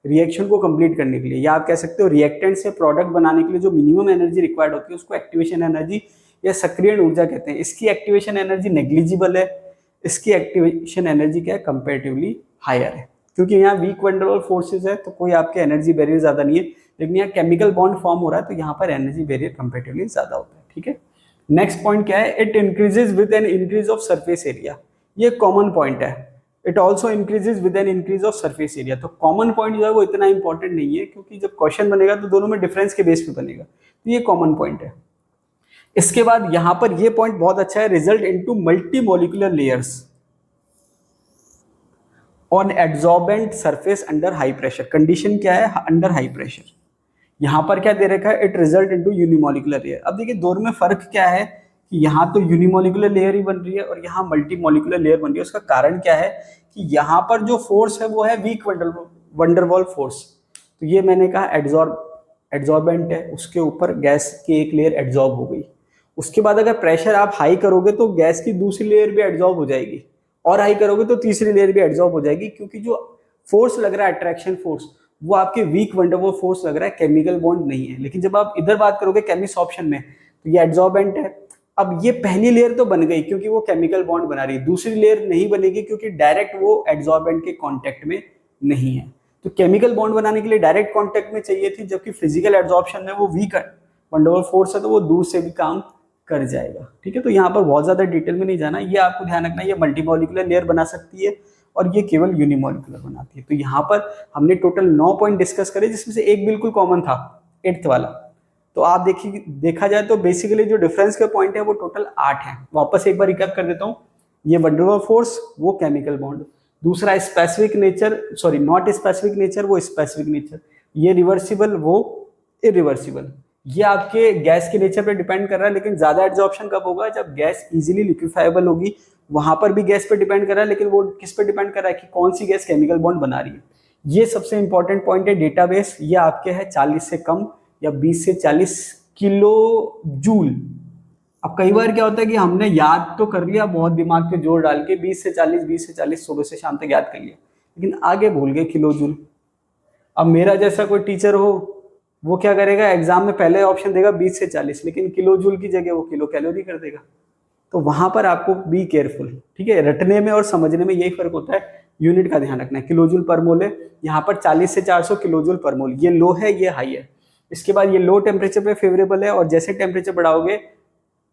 रिएक्शन को कंप्लीट करने के लिए, या आप कह सकते हो रिएक्टेंट से प्रोडक्ट बनाने के लिए जो मिनिमम एनर्जी रिक्वायर्ड होती है उसको एक्टिवेशन एनर्जी या सक्रियण ऊर्जा कहते हैं। इसकी एक्टिवेशन एनर्जी नेग्लिजिबल है, इसकी एक्टिवेशन एनर्जी क्या है, कंपेरेटिवली हायर है, क्योंकि यहाँ वीक वंडरवॉल फोर्सेज है तो कोई आपके एनर्जी बैरियर ज्यादा नहीं है, लेकिन यहाँ केमिकल बॉन्ड फॉर्म हो रहा है तो यहाँ पर एनर्जी बैरियर कंपेरेटिवली ज्यादा होता है, ठीक है। नेक्स्ट पॉइंट क्या है, it increases with an increase of surface area, ये कॉमन पॉइंट है। It also increases with an increase of surface area, तो कॉमन पॉइंट जो है वो इतना इंपॉर्टेंट नहीं है, क्योंकि जब क्वेश्चन बनेगा तो दोनों में डिफरेंस के बेस पे बनेगा, तो ये कॉमन पॉइंट है। इसके बाद यहाँ पर ये पॉइंट बहुत अच्छा है, result into multi molecular layers on adsorbent surface under high pressure. Condition क्या है, अंडर हाई प्रेशर। यहाँ पर क्या दे रखा है, it result into unimolecular layer. अब देखिए दोनों में फर्क क्या है कि यहाँ तो यूनिमोलिकुलर लेयर ही बन रही है और यहाँ मल्टी मॉलिक्यूलर लेयर बन रही है। उसका कारण क्या है कि यहाँ पर जो फोर्स है वो है वीक वंडरवॉल फोर्स, तो ये मैंने कहा एड्सॉर्बेंट है, उसके ऊपर गैस की एक लेयर एड्सॉर्ब हो गई। उसके बाद अगर प्रेशर आप हाई करोगे तो गैस की दूसरी लेयर भी एड्सॉर्ब हो जाएगी, और हाई करोगे तो तीसरी लेयर भी एड्सॉर्ब हो जाएगी, क्योंकि जो फोर्स लग रहा है अट्रैक्शन फोर्स वो आपके वीक वंडरवॉल फोर्स लग रहा है, केमिकल बॉन्ड नहीं है। लेकिन जब आप इधर बात करोगे केमिस्ट ऑप्शन में, तो ये एड्सॉर्बेंट है, अब ये पहली लेयर तो बन गई क्योंकि वो केमिकल बॉन्ड बना रही है, दूसरी लेयर नहीं बनेगी क्योंकि डायरेक्ट वो एड्सॉर्बेंट के कांटेक्ट में नहीं है। तो केमिकल बॉन्ड बनाने के लिए डायरेक्ट कांटेक्ट में चाहिए थी, जबकि फिजिकल एड्सॉर्प्शन में वो वीक वंडरवॉल फोर्स है तो वो दूर से भी काम कर जाएगा। ठीक है, तो यहाँ पर बहुत ज्यादा डिटेल में नहीं जाना, ये आपको ध्यान रखना, ये मल्टीमोलिकुलर लेयर बना सकती है और ये केवल यूनिमोलिकुलर बनाती है। तो यहाँ पर हमने टोटल 9 पॉइंट डिस्कस करे, जिसमें से एक बिल्कुल कॉमन था, 8th वाला। तो आप देखिए, देखा जाए तो बेसिकली जो डिफरेंस के पॉइंट है वो टोटल 8 है। वापस एक बार रिकैप कर देता हूँ, ये वंडरवॉल फोर्स, वो केमिकल बॉन्ड, दूसरा specific nature, sorry not specific nature, वो स्पेसिफिक नेचर, ये रिवर्सिबल, वो इरिवर्सिबल। ये आपके गैस के नेचर पे डिपेंड कर रहा है, लेकिन ज्यादा एब्जॉर्प्शन कब होगा, जब गैस इजीली लिक्विफाइबल होगी। वहां पर भी गैस पे डिपेंड कर रहा है, लेकिन वो किस पे डिपेंड कर रहा है कि कौन सी गैस केमिकल बॉन्ड बना रही है। ये सबसे इंपॉर्टेंट पॉइंट है। डेटाबेस ये आपके है 40 से कम या 20 से 40 किलो जूल। अब कई बार क्या होता है कि हमने याद तो कर लिया बहुत दिमाग पे जोर डाल के, 20 से 40 सुबह से शाम तक याद कर लिया, लेकिन आगे भूल गए किलो जूल। अब मेरा जैसा कोई टीचर हो, वो क्या करेगा, एग्जाम में पहले ऑप्शन देगा 20 से 40, लेकिन किलो जूल की जगह वो किलो कैलोरी कर देगा। तो वहां पर आपको बी केयरफुल। ठीक है, रटने में और समझने में यही फर्क होता है, यूनिट का ध्यान रखना है। किलो जूल पर मोल है, यहाँ पर 40 से 400 किलो जूल पर मोल, ये लो है, ये हाई है। इसके बाद ये लो टेम्परेचर पे फेवरेबल है, और जैसे टेम्परेचर बढ़ाओगे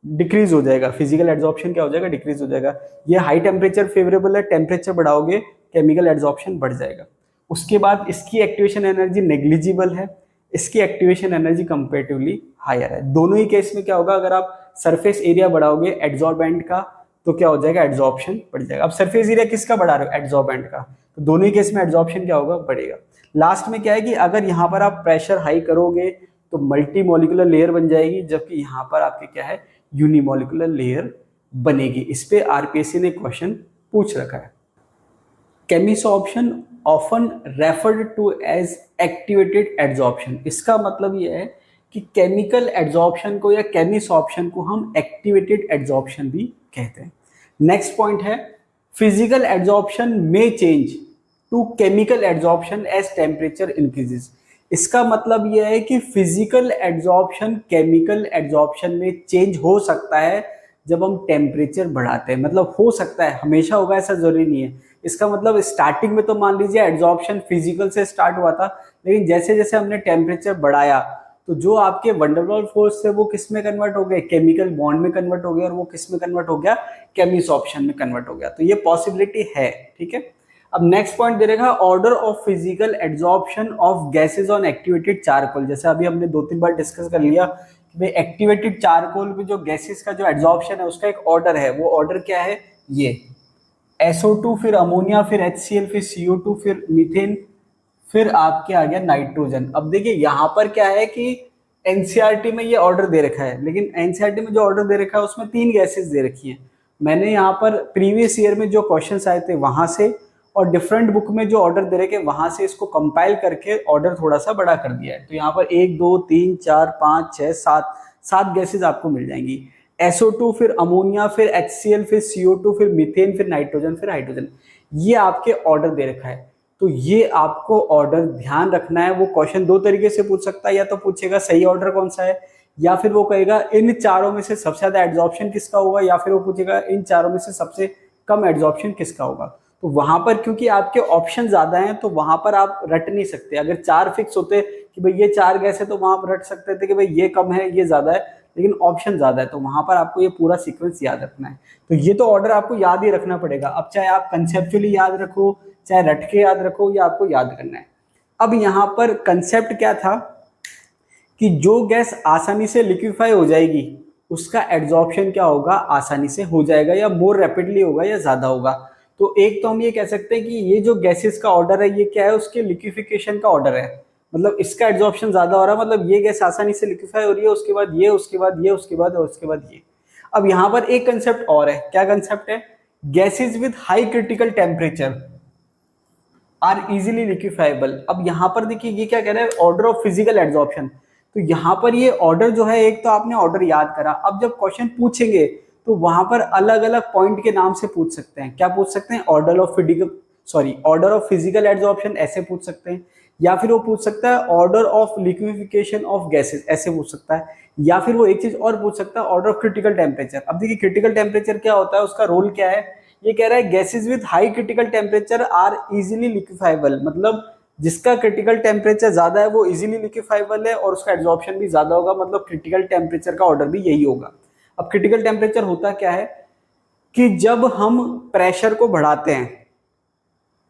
डिक्रीज हो जाएगा, फिजिकल एड्सॉर्प्शन क्या हो जाएगा, डिक्रीज हो जाएगा। ये हाई टेम्परेचर फेवरेबल है, टेम्परेचर बढ़ाओगे केमिकल एड्सॉर्प्शन बढ़ जाएगा। उसके बाद इसकी एक्टिवेशन एनर्जी नेग्लिजिबल है, इसकी एक्टिवेशन एनर्जी कंपेरेटिवली हायर है। दोनों ही केस में क्या होगा, अगर आप सरफेस एरिया बढ़ाओगे एड्सॉर्बेंट का तो क्या हो जाएगा, एड्सॉर्प्शन बढ़ जाएगा। अब सरफेस एरिया किसका बढ़ा रहे हो, एड्सॉर्बेंट का, तो दोनों ही केस में एड्सॉर्प्शन क्या होगा, बढ़ेगा। लास्ट में क्या है कि अगर यहाँ पर आप प्रेशर हाई करोगे तो मल्टी मॉलिकुलर लेयर बन जाएगी, जबकि यहाँ पर आपके क्या है, यूनिमोलिकुलर लेयर बनेगी। इस पे आरपीएससी ने क्वेश्चन पूछ रखा है। Chemisorption often referred to as activated adsorption. इसका मतलब यह है कि केमिकल एड्सॉर्प्शन को या केमिसॉर्प्शन को हम एक्टिवेटेड एड्सॉर्प्शन भी कहते हैं। नेक्स्ट पॉइंट है, फिजिकल एड्सॉर्प्शन में change to chemical adsorption as temperature increases. इसका मतलब यह है कि फिजिकल एड्सॉर्प्शन केमिकल एड्सॉर्प्शन में चेंज हो सकता है जब हम टेम्परेचर बढ़ाते हैं। मतलब हो सकता है, हमेशा होगा ऐसा जरूरी नहीं है। इसका मतलब स्टार्टिंग में तो मान लीजिए एड्सॉर्प्शन फिजिकल से स्टार्ट हुआ था, लेकिन जैसे जैसे हमने टेम्परेचर बढ़ाया तो जो आपके वंडरवॉल फोर्स थे वो किस में कन्वर्ट हो गए, केमिकल बॉन्ड में कन्वर्ट हो गया, और वो किस में कन्वर्ट हो गया, केमिसॉर्प्शन में कन्वर्ट हो गया। तो ये पॉसिबिलिटी है। ठीक है, अब नेक्स्ट पॉइंट दे रखा, order of physical adsorption of gases on activated charcoal. जैसे अभी हमने 2-3 बार डिस्कस कर लिया कि भाई एक्टिवेटेड चारकोल में जो गैसेज का जो एड्सॉर्प्शन है उसका एक ऑर्डर है। वो ऑर्डर क्या है, ये SO2, फिर अमोनिया, फिर HCl, फिर CO2, फिर मीथेन, फिर आपके आ गया नाइट्रोजन। अब देखिए यहाँ पर क्या है कि एनसीईआरटी में ये ऑर्डर दे रखा है, लेकिन एनसीईआरटी में जो ऑर्डर दे रखा है उसमें 3 गैसेज दे रखी हैं। मैंने यहाँ पर प्रीवियस ईयर में जो क्वेश्चंस आए थे वहां से और डिफरेंट बुक में जो ऑर्डर दे रखे वहां से इसको कंपाइल करके ऑर्डर थोड़ा सा बड़ा कर दिया है। तो यहाँ पर 1 2 3 4 5 6 7 गैसेज आपको मिल जाएंगी। SO2, फिर अमोनिया, फिर HCl, फिर CO2, फिर मीथेन, फिर नाइट्रोजन, फिर हाइड्रोजन। ये आपके ऑर्डर दे रखा है। तो ये आपको ऑर्डर ध्यान रखना है। वो क्वेश्चन 2 तरीके से पूछ सकता है, या तो पूछेगा सही ऑर्डर कौन सा है, या फिर वो कहेगा इन चारों में से सबसे ज्यादा एड्सॉर्प्शन किसका होगा, या फिर वो पूछेगा इन चारों में से सबसे कम एड्सॉर्प्शन किसका होगा। तो वहां पर क्योंकि आपके ऑप्शन ज्यादा हैं तो वहां पर आप रट नहीं सकते। अगर 4 फिक्स होते कि भाई ये 4 गैस है तो वहां पर रट सकते थे कि भाई ये कम है ये ज्यादा है, लेकिन ऑप्शन ज्यादा है तो वहां पर आपको ये पूरा सीक्वेंस याद रखना है। तो ये तो ऑर्डर आपको याद ही रखना पड़ेगा। अब चाहे आप कंसेप्चुअली याद रखो, चाहे रट के याद रखो, या आपको याद करना है। अब यहाँ पर कंसेप्ट क्या था कि जो गैस आसानी से लिक्विफाई हो जाएगी उसका एड्सॉर्प्शन क्या होगा, आसानी से हो जाएगा, या मोर रैपिडली होगा, या ज्यादा होगा। तो एक तो हम ये कह सकते हैं कि ये जो गैसेस का ऑर्डर है ये क्या है, उसके लिक्विफिकेशन का ऑर्डर है। मतलब इसका एड्सॉर्प्शन ज्यादा हो रहा है, मतलब ये गैस आसानी से लिक्विफाई हो रही है, उसके बाद ये, उसके बाद ये, उसके बाद और उसके बाद ये। अब यहाँ पर एक कंसेप्ट और है। क्या कंसेप्ट है, gases with high critical temperature are easily liquefiable. अब यहाँ पर देखिए ये क्या कह रहा है, ऑर्डर ऑफ फिजिकल एड्सॉर्प्शन। तो यहाँ पर ये ऑर्डर जो है, एक तो आपने ऑर्डर याद करा, अब जब क्वेश्चन पूछेंगे तो वहां पर अलग अलग पॉइंट के नाम से पूछ सकते हैं। क्या पूछ सकते हैं, ऑर्डर ऑफ फिजिकल एड्सॉर्प्शन ऐसे पूछ सकते हैं, या फिर वो पूछ सकता है order of liquefaction of gases, ऐसे पूछ सकता है। या फिर वो एक चीज और पूछ सकता है, ऑर्डर ऑफ क्रिटिकल टेम्परेचर। अब देखिए क्रिटिकल टेम्परेचर क्या होता है, उसका रोल क्या है। ये कह रहा है gases with high critical temperature are easily liquefiable, मतलब जिसका क्रिटिकल टेम्परेचर ज्यादा है वो इजिली लिक्विफाइबल है और उसका एब्जॉर्प्शन भी ज्यादा होगा, मतलब क्रिटिकल टेम्परेचर का ऑर्डर भी यही होगा। अब क्रिटिकल टेम्परेचर होता क्या है कि जब हम प्रेशर को बढ़ाते हैं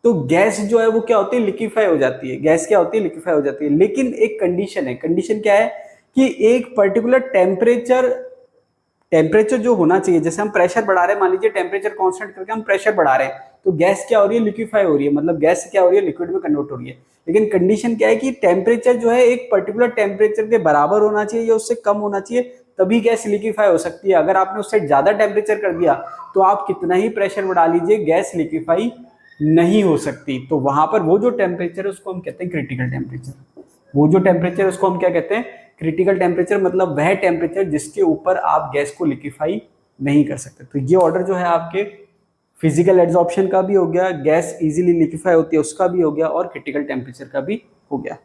तो गैस जो है वो क्या होती है, लिक्विफाई हो जाती है। गैस क्या होती है, लिक्विफाई हो जाती है। लेकिन एक कंडीशन है, कंडीशन क्या है कि एक पर्टिकुलर टेम्परेचर जो होना चाहिए, जैसे हम प्रेशर बढ़ा रहे हैं, मान लीजिए टेम्परेचर कांस्टेंट करके हम प्रेशर बढ़ा रहे हैं, तो गैस क्या हो रही है, लिक्विफाई हो रही है, मतलब गैस क्या हो रही है, लिक्विड में कन्वर्ट हो रही है। लेकिन कंडीशन क्या है कि टेम्परेचर जो है एक पर्टिकुलर टेम्परेचर के बराबर होना चाहिए या उससे कम होना चाहिए, तभी गैस लिक्विफाई हो सकती है। अगर आपने उससे ज्यादा टेम्परेचर कर दिया तो आप कितना ही प्रेशर बढ़ा लीजिए, गैस लिक्विफाई नहीं हो सकती। तो वहां पर वो जो टेम्परेचर है उसको हम कहते हैं क्रिटिकल टेम्परेचर। वो जो टेम्परेचर है उसको हम क्या कहते हैं, क्रिटिकल टेम्परेचर, मतलब वह टेम्परेचर जिसके ऊपर आप गैस को लिक्विफाई नहीं कर सकते। तो ये ऑर्डर जो है आपके फिजिकल एड्सॉर्प्शन का भी हो गया, गैस इजीली लिक्विफाई होती है उसका भी हो गया, और क्रिटिकल टेम्परेचर का भी हो गया।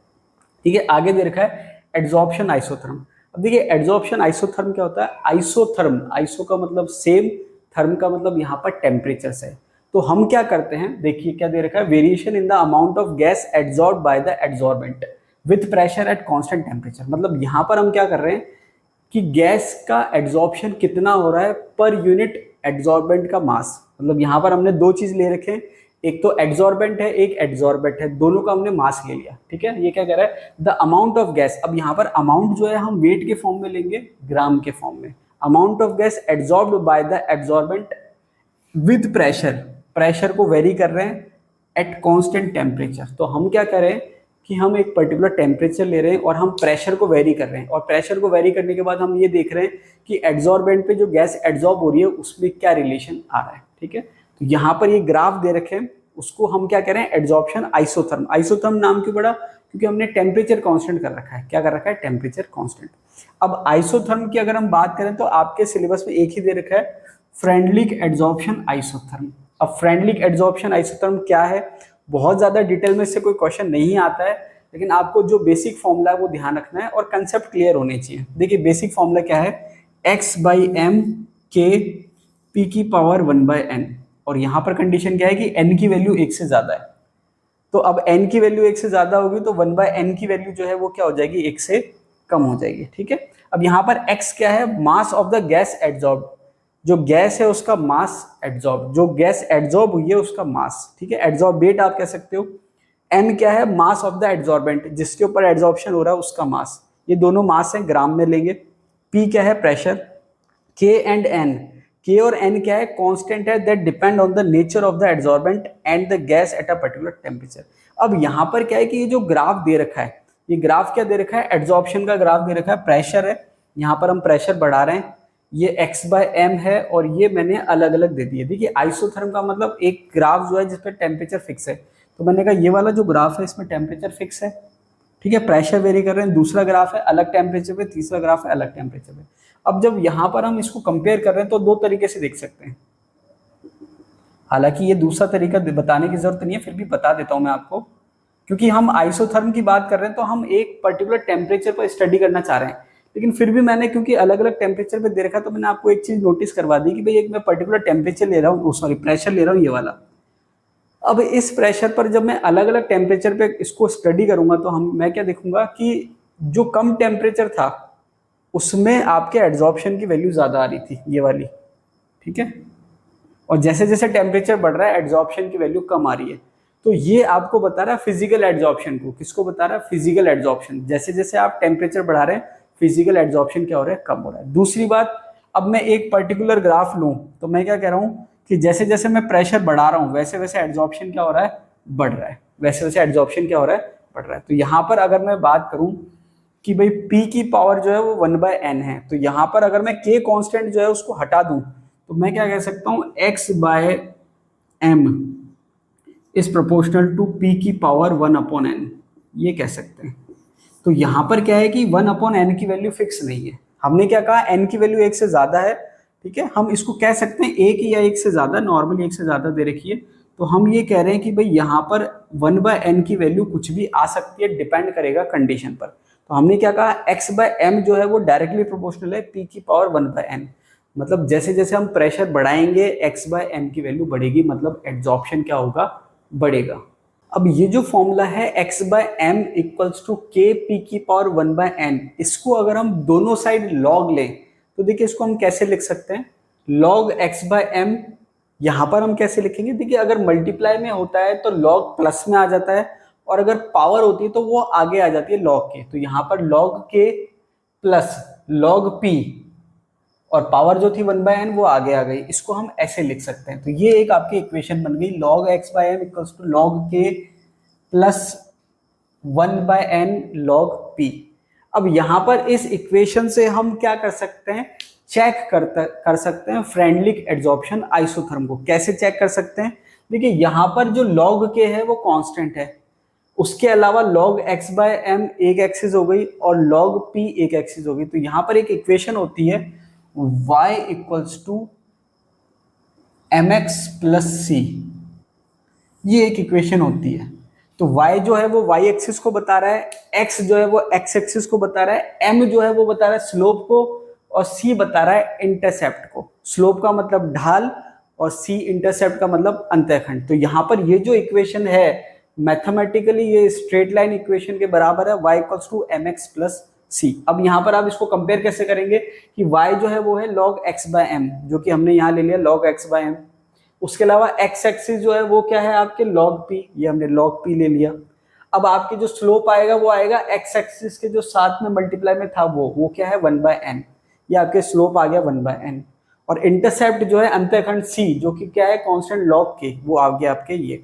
ठीक है, आगे दे रखा है एड्सॉर्प्शन आइसोथर्म। अब देखिए एड्सॉर्प्शन आइसोथर्म क्या होता है। आइसोथर्म, आइसो का मतलब सेम, थर्म का मतलब यहाँ पर टेम्परेचर है। तो हम क्या करते हैं, देखिए क्या दे रखा है, variation in the amount of gas adsorb by the adsorbent with pressure at constant temperature. मतलब यहाँ पर हम क्या कर रहे हैं कि गैस का एड्सॉर्प्शन कितना हो रहा है पर यूनिट एड्सॉर्बेंट का मास। मतलब यहाँ पर हमने दो चीज ले रखे हैं, एक तो एड्सॉर्बेंट है, एक एड्सॉर्बेंट है, दोनों का हमने मास ले लिया। ठीक है, ये क्या कह रहा है, द अमाउंट ऑफ गैस। अब यहाँ पर अमाउंट जो है हम वेट के फॉर्म में लेंगे, ग्राम के फॉर्म में। Amount of gas adsorbed by the adsorbent with pressure, pressure को वेरी कर रहे हैं एट कांस्टेंट टेम्परेचर। तो हम क्या करें कि हम एक पर्टिकुलर टेम्परेचर ले रहे हैं और हम प्रेशर को वेरी कर रहे हैं, और प्रेशर को वेरी करने के बाद हम ये देख रहे हैं कि एड्सॉर्बेंट पे जो गैस एड्सॉर्ब हो रही है उसमें क्या रिलेशन आ रहा है। ठीक है, तो यहाँ पर ये ग्राफ दे रखे हैं, उसको हम क्या कह रहे हैं, एड्सॉर्प्शन आइसोथर्म। आइसोथर्म नाम क्यों पड़ा, क्योंकि हमने टेम्परेचर कांस्टेंट कर रखा है। क्या कर रखा है, टेम्परेचर कांस्टेंट। अब आइसोथर्म की अगर हम बात करें तो आपके सिलेबस में एक ही दे रखा है, फ्रेंडलिक एड्सॉर्प्शन आइसोथर्म। अब फ्रेंडलिक एड्सॉर्प्शन आइसोथर्म क्या है, बहुत ज्यादा डिटेल में इससे कोई क्वेश्चन नहीं आता है, लेकिन आपको जो बेसिक फॉर्मूला है वो ध्यान रखना है और कंसेप्ट क्लियर होने चाहिए। देखिए बेसिक फॉर्मूला क्या है, x बाई एम के पी की पावर 1/n, और यहाँ पर कंडीशन क्या है कि n की वैल्यू 1 से ज्यादा है। तो अब n की वैल्यू 1 से ज्यादा होगी तो 1/n की वैल्यू जो है वो क्या हो जाएगी, 1 से कम हो जाएगी। ठीक है, अब यहाँ पर x क्या है, mass of the gas adsorb, जो गैस है उसका मास एड्सॉर्ब, जो गैस एड्सॉर्ब हुई है उसका मास। ठीक है, एड्सॉर्बेट आप कह सकते हो। m क्या है, मास ऑफ द एड्सॉर्बेंट, जिसके ऊपर एड्सॉर्प्शन हो रहा है उसका मास। ये दोनों मास है, ग्राम में लेंगे। p क्या है, pressure. k and n, k और n क्या है, कांस्टेंट है that depend on the nature of the adsorbent and the gas at a particular temperature. अब यहाँ पर क्या है कि ये जो ग्राफ दे रखा है, ये ग्राफ क्या दे रखा है, एड्सॉर्प्शन का ग्राफ दे रखा है, प्रेशर है, यहाँ पर हम प्रेशर बढ़ा रहे हैं, ये x बाय एम है, और ये मैंने अलग अलग दे दिए। देखिए आइसोथर्म का मतलब एक ग्राफ जो है जिसपे टेम्परेचर फिक्स है, तो मैंने कहा ये वाला जो ग्राफ है इसमें टेम्परेचर फिक्स है। ठीक है, प्रेशर वेरी कर रहे हैं, दूसरा ग्राफ है अलग टेम्परेचर पे, तीसरा ग्राफ है अलग टेम्परेचर पे। अब जब यहाँ पर हम इसको कंपेयर कर रहे हैं तो दो तरीके से देख सकते हैं। हालांकि ये दूसरा तरीका बताने की जरूरत नहीं है, फिर भी बता देता हूं मैं आपको, क्योंकि हम आइसोथर्म की बात कर रहे हैं तो हम एक पर्टिकुलर टेम्परेचर पर स्टडी करना चाह रहे हैं। लेकिन फिर भी मैंने क्योंकि अलग अलग टेम्परेचर पे दे रखा तो मैंने आपको एक चीज नोटिस करवा दी कि भाई एक मैं पर्टिकुलर टेम्परेचर ले रहा हूँ, सॉरी प्रेशर ले रहा हूँ, ये वाला। अब इस प्रेशर पर जब मैं अलग अलग टेम्परेचर पे इसको स्टडी करूंगा तो मैं क्या देखूंगा कि जो कम टेम्परेचर था उसमें आपके एड्सॉर्प्शन की वैल्यू ज्यादा आ रही थी, ये वाली। ठीक है, और जैसे जैसे टेम्परेचर बढ़ रहा है एड्सॉर्प्शन की वैल्यू कम आ रही है। तो ये आपको बता रहा है फिजिकल एड्सॉर्प्शन को, किसको बता रहा है, फिजिकल एड्सॉर्प्शन। जैसे जैसे आप टेम्परेचर बढ़ा रहे हैं फिजिकल एड्सॉर्प्शन क्या हो रहा है, कम हो रहा है। दूसरी बात, अब मैं एक पर्टिकुलर ग्राफ लूं तो मैं क्या कह रहा हूं कि जैसे जैसे मैं प्रेशर बढ़ा रहा हूं वैसे वैसे एड्सॉर्प्शन क्या हो रहा है, बढ़ रहा है, वैसे वैसे एड्सॉर्प्शन क्या हो रहा है, बढ़ रहा है। तो यहाँ पर अगर मैं बात करूं कि भाई P की पावर जो है वो 1/n है, तो यहाँ पर अगर मैं K कांस्टेंट जो है उसको हटा दूं तो मैं क्या कह सकता हूं, x by M is proportional to P की पावर 1/n, ये कह सकते हैं। तो यहाँ पर क्या है कि 1/n की वैल्यू फिक्स नहीं है। हमने क्या कहा, n की वैल्यू 1 से ज्यादा है। ठीक है, हम इसको कह सकते हैं 1 या 1 से ज्यादा, नॉर्मली 1 से ज्यादा दे रखी है, तो हम ये कह रहे हैं कि भाई यहाँ पर 1/n की वैल्यू कुछ भी आ सकती है, डिपेंड करेगा कंडीशन पर। तो हमने क्या कहा, x/m जो है वो डायरेक्टली प्रोपोर्शनल है p की पावर 1/n। मतलब जैसे जैसे हम प्रेशर बढ़ाएंगे x/m की वैल्यू बढ़ेगी, मतलब एड्जॉर्प्शन क्या होगा, बढ़ेगा। अब ये जो फॉर्मूला है x/m equals to k p की पावर 1/n, इसको अगर हम दोनों साइड लॉग लें तो देखिए इसको हम कैसे लिख सकते हैं, log x/m। यहां पर हम कैसे लिखेंगे, देखिए अगर मल्टीप्लाई में होता है तो लॉग प्लस में आ जाता है, और अगर पावर होती है तो वो आगे आ जाती है लॉग के। तो यहाँ पर log k plus log p, और पावर जो थी 1/n वो आगे आ गई। इसको हम ऐसे लिख सकते हैं। तो ये एक आपकी इक्वेशन बन गई, log x/m equals to log k plus 1/n log p। अब यहां पर इस इक्वेशन से हम क्या कर सकते हैं, चेक कर सकते हैं फ्रेंडलिक एड्जॉर्प्शन आइसोथर्म को। कैसे चेक कर सकते हैं, देखिए यहां पर जो log k है वो कांस्टेंट है, उसके अलावा log x/m एक एक्सिस हो गई और log p एक एक्सिस हो गई। तो यहां पर एक इक्वेशन होती है y equals to mx plus c, ये एक इक्वेशन होती है। तो y जो है वो y एक्सिस को बता रहा है, x जो है वो x एक्सिस को बता रहा है, m जो है वो बता रहा है स्लोप को, और c बता रहा है इंटरसेप्ट को। स्लोप का मतलब ढाल और c इंटरसेप्ट का मतलब अंतःखंड। तो यहाँ पर ये जो इक्वेशन है मैथमेटिकली ये स्ट्रेट लाइन इक्वेशन के बराबर है, y equals to mx plus c। अब यहाँ पर आप इसको कंपेयर कैसे करेंगे कि y जो है वो है log x/m, जो कि हमने यहाँ ले लिया log x/m। उसके अलावा x एक्सिस जो है वो क्या है आपके log p, ये हमने log p ले लिया। अब आपके जो स्लोप आएगा वो आएगा x एक्सिस के जो साथ में मल्टीप्लाई में था वो क्या है 1/n, ये आपके स्लोप आ गया 1/n। और इंटरसेप्ट जो है अंतःखंड c, जो कि क्या है कांस्टेंट log k, वो आ गया आपके ये।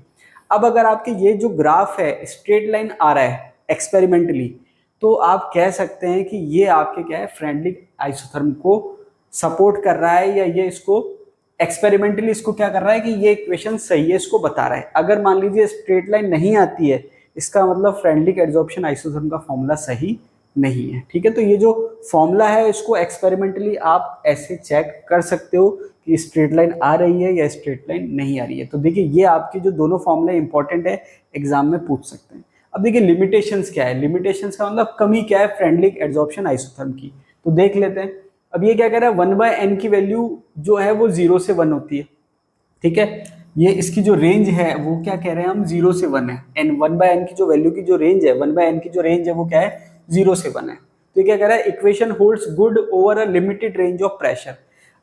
अब अगर आपके ये जो ग्राफ है स्ट्रेट लाइन आ रहा है एक्सपेरिमेंटली, तो आप कह सकते हैं कि ये आपके क्या है फ्रेंडली आइसोथर्म को सपोर्ट कर रहा है, या ये इसको एक्सपेरिमेंटली इसको क्या कर रहा है कि ये इक्वेशन सही है, इसको बता रहा है। अगर मान लीजिए स्ट्रेट लाइन नहीं आती है, इसका मतलब फ्रेंडली एड्जॉर्प्शन आइसोथर्म का फॉर्मूला सही नहीं है। ठीक है, तो ये जो फॉर्मूला है इसको एक्सपेरिमेंटली आप ऐसे चेक कर सकते हो कि स्ट्रेट लाइन आ रही है या स्ट्रेट लाइन नहीं आ रही है। तो देखिए ये आपके जो दोनों फॉर्मूले इंपॉर्टेंट है, एग्जाम में पूछ सकते हैं। अब देखिए लिमिटेशंस क्या है, लिमिटेशंस का मतलब कमी क्या है फ्रेंडली एड्जॉर्प्शन आइसोथर्म की, तो देख लेते हैं। अब ये क्या कह रहा है 1/n की वैल्यू जो है वो 0 से 1 होती है। ठीक है, ये इसकी जो रेंज है वो क्या कह रहे हैं हम 0 से 1 है। एन 1/n की जो वैल्यू की जो रेंज है, 1/n की जो रेंज है वो क्या है 0 से 1 है। तो ये क्या कह रहा है equation holds good over a limited range of pressure.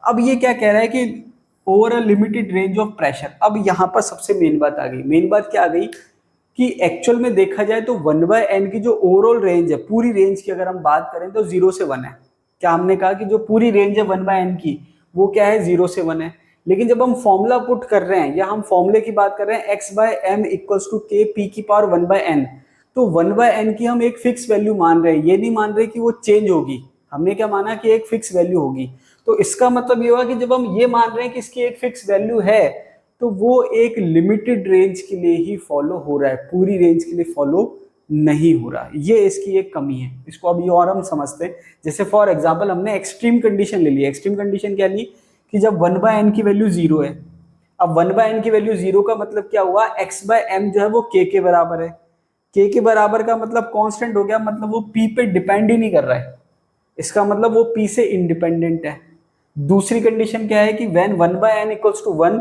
अब ये क्या कह रहा है कि over a limited range of pressure. अब यहाँ पर सबसे मेन बात आ गई, मेन बात क्या आ गई कि एक्चुअल में देखा जाए तो 1/n की जो ओवरऑल रेंज है, पूरी रेंज की अगर हम बात करें तो 0 से 1 है। क्या हमने कहा कि जो पूरी रेंज है 1/n की वो क्या है 0 से 1 है। लेकिन जब हम फॉर्मूला पुट कर रहे हैं या हम फॉर्मूले की बात कर रहे हैं x/m equals to k p की पावर 1/n, तो 1/n की हम एक फिक्स वैल्यू मान रहे हैं, ये नहीं मान रहे कि वो चेंज होगी। हमने क्या माना कि एक फिक्स वैल्यू होगी। तो इसका मतलब ये हुआ कि जब हम ये मान रहे हैं कि इसकी एक फिक्स वैल्यू है, तो वो एक लिमिटेड रेंज के लिए ही फॉलो हो रहा है, पूरी रेंज के लिए फॉलो नहीं हो रहा। ये इसकी एक कमी है। इसको अभी और हम समझते हैं। जैसे फॉर एग्जांपल हमने एक्सट्रीम कंडीशन ले ली। एक्सट्रीम कंडीशन क्या ली कि जब 1/n की वैल्यू 0 है। अब 1/n की वैल्यू 0 का मतलब क्या हुआ, x/m जो है वो k के बराबर है। k के बराबर का मतलब कांस्टेंट हो गया, मतलब वो p पे डिपेंड ही नहीं कर रहा है। इसका मतलब वो p से इंडिपेंडेंट है। दूसरी कंडीशन क्या है कि when 1/n equals to 1,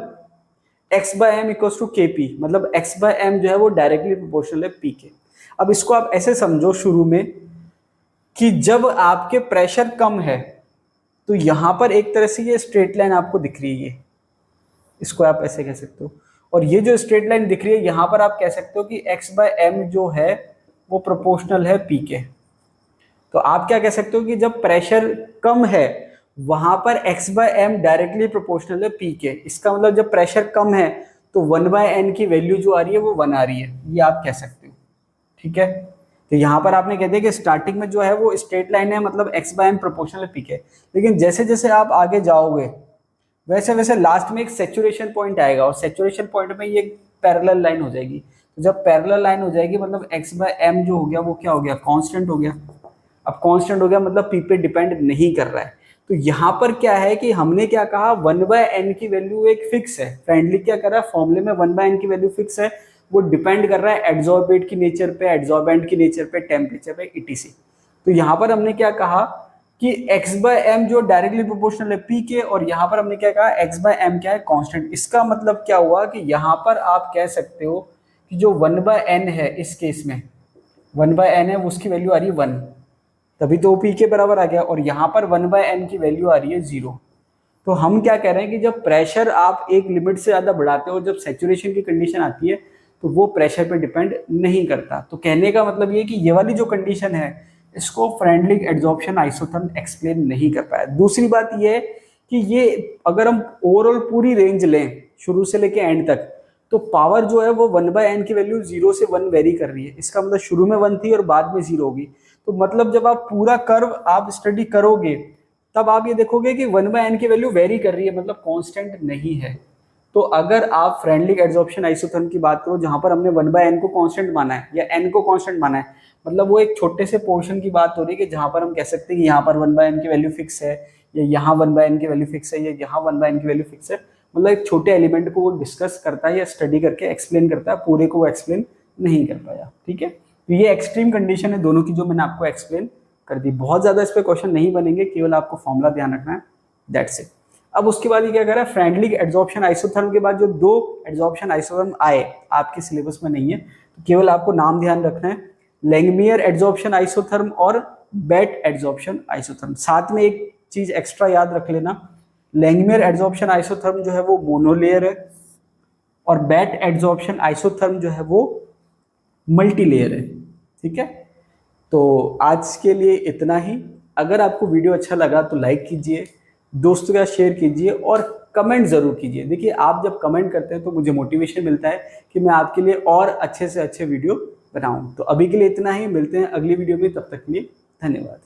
x/m equals to kp, मतलब x/m जो है वो डायरेक्टली प्रोपोर्शनल है p के। अब इसको आप ऐसे समझो शुरू में कि जब आपके प्रेशर कम है तो यहां पर एक तरह से ये स्ट्रेट लाइन आपको दिख रही है, इसको आप ऐसे कह सकते हो। और ये जो स्ट्रेट लाइन दिख रही है यहां पर आप कह सकते हो कि x/m जो है वो प्रोपोर्शनल है p के। तो आप क्या कह सकते हो कि जब प्रेशर कम है वहां पर x/m डायरेक्टली प्रोपोर्शनल है p के। इसका मतलब जब प्रेशर कम है तो 1/n की वैल्यू जो आ रही है वो 1 आ रही है, ये आप कह सकते हो। ठीक है, तो यहां पर आपने कह दिया कि स्टार्टिंग में जो है वो स्ट्रेट लाइन है, मतलब x/m प्रोपोर्शनल p के। लेकिन जैसे जैसे आप आगे जाओगे वैसे वैसे लास्ट में एक सैचुरेशन पॉइंट आएगा, और सैचुरेशन पॉइंट में ये पैरेलल लाइन हो जाएगी। तो जब पैरेलल लाइन हो जाएगी मतलब x/m जो हो गया वो क्या हो गया, कांस्टेंट हो गया। अब कांस्टेंट हो गया मतलब p पे डिपेंड नहीं कर रहा है। तो यहाँ पर क्या है कि हमने क्या कहा, 1/n की वैल्यू एक फिक्स है। फ्रेंडली क्या कर रहा है, फॉर्मूले में 1/n की वैल्यू फिक्स है, वो डिपेंड कर रहा है एड्सॉर्बेट की नेचर पे, एड्सॉर्बेंट की नेचर पे, टेम्परेचर पे, etc। तो यहाँ पर हमने क्या कहा कि x/m जो डायरेक्टली प्रोपोर्शनल है p के, और यहाँ पर हमने क्या कहा x/m क्या है, कांस्टेंट। इसका मतलब क्या हुआ कि यहाँ पर आप कह सकते हो कि जो 1/n है इस केस में 1/n है, उसकी वैल्यू आ रही है 1, तभी तो p के बराबर आ गया, और यहाँ पर 1/n की वैल्यू आ रही है 0। तो हम क्या कह रहे हैं कि जब प्रेशर आप एक लिमिट से ज़्यादा बढ़ाते हो, जब सैचुरेशन की कंडीशन आती है, तो वो प्रेशर पे डिपेंड नहीं करता। तो कहने का मतलब ये कि ये वाली जो कंडीशन है, इसको फ्रेंडली एड्सॉर्प्शन आइसोथर्म एक्सप्लेन नहीं कर पाया। दूसरी बात ये है कि ये अगर हम ओवरऑल पूरी रेंज लें शुरू से लेके एंड तक, तो पावर जो है वो 1/n की वैल्यू 0 से 1 वेरी कर रही है। इसका मतलब शुरू में 1 थी और बाद में 0 होगी। तो मतलब जब आप पूरा कर्व आप स्टडी करोगे, तब आप ये देखोगे कि 1/n की वैल्यू वेरी कर रही है, मतलब कांस्टेंट नहीं है। तो अगर आप फ्रेंडली एड्सॉर्प्शन आइसोथर्म की बात करो, जहां पर हमने 1/n को कांस्टेंट माना है या n को कांस्टेंट माना है, मतलब वो एक छोटे से पोर्शन की बात हो रही है कि जहां पर हम कह सकते हैं कि यहाँ पर 1/n की वैल्यू फिक्स है, या यहाँ 1/n की वैल्यू फिक्स है, या यहाँ 1/n की वैल्यू फिक्स है। मतलब एक छोटे एलिमेंट को वो डिस्कस करता है या स्टडी करके एक्सप्लेन करता है, पूरे को वो एक्सप्लेन नहीं कर पाया। ठीक है, तो ये एक्सट्रीम कंडीशन है दोनों की, जो मैंने आपको एक्सप्लेन कर दी। बहुत ज्यादा इस पे क्वेश्चन नहीं बनेंगे, केवल आपको फॉर्मूला ध्यान रखना है, दैट्स इट। अब उसके बाद ये क्या कर रहा है, फ्रेंडली एड्सॉर्प्शन आइसोथर्म के बाद जो 2 एड्सॉर्प्शन आइसोथर्म आए आपके सिलेबस में नहीं है, तो केवल आपको नाम ध्यान रखना है, लैंगमियर एड्सॉर्प्शन आइसोथर्म और बेट एड्सॉर्प्शन आइसोथर्म। साथ में एक चीज एक्स्ट्रा याद रख लेना, लैंगमियर एड्सॉर्प्शन आइसोथर्म जो है वो मोनोलेयर है, और बेट एड्सॉर्प्शन आइसोथर्म जो है वो मल्टीलेयर है। ठीक है, तो आज के लिए इतना ही। अगर आपको वीडियो अच्छा लगा तो लाइक कीजिए, दोस्तों के साथ शेयर कीजिए, और कमेंट जरूर कीजिए। देखिए, आप जब कमेंट करते हैं तो मुझे मोटिवेशन मिलता है कि मैं आपके लिए और अच्छे से अच्छे वीडियो बनाऊं। तो अभी के लिए इतना ही, मिलते हैं अगली वीडियो में, तब तक के लिए धन्यवाद।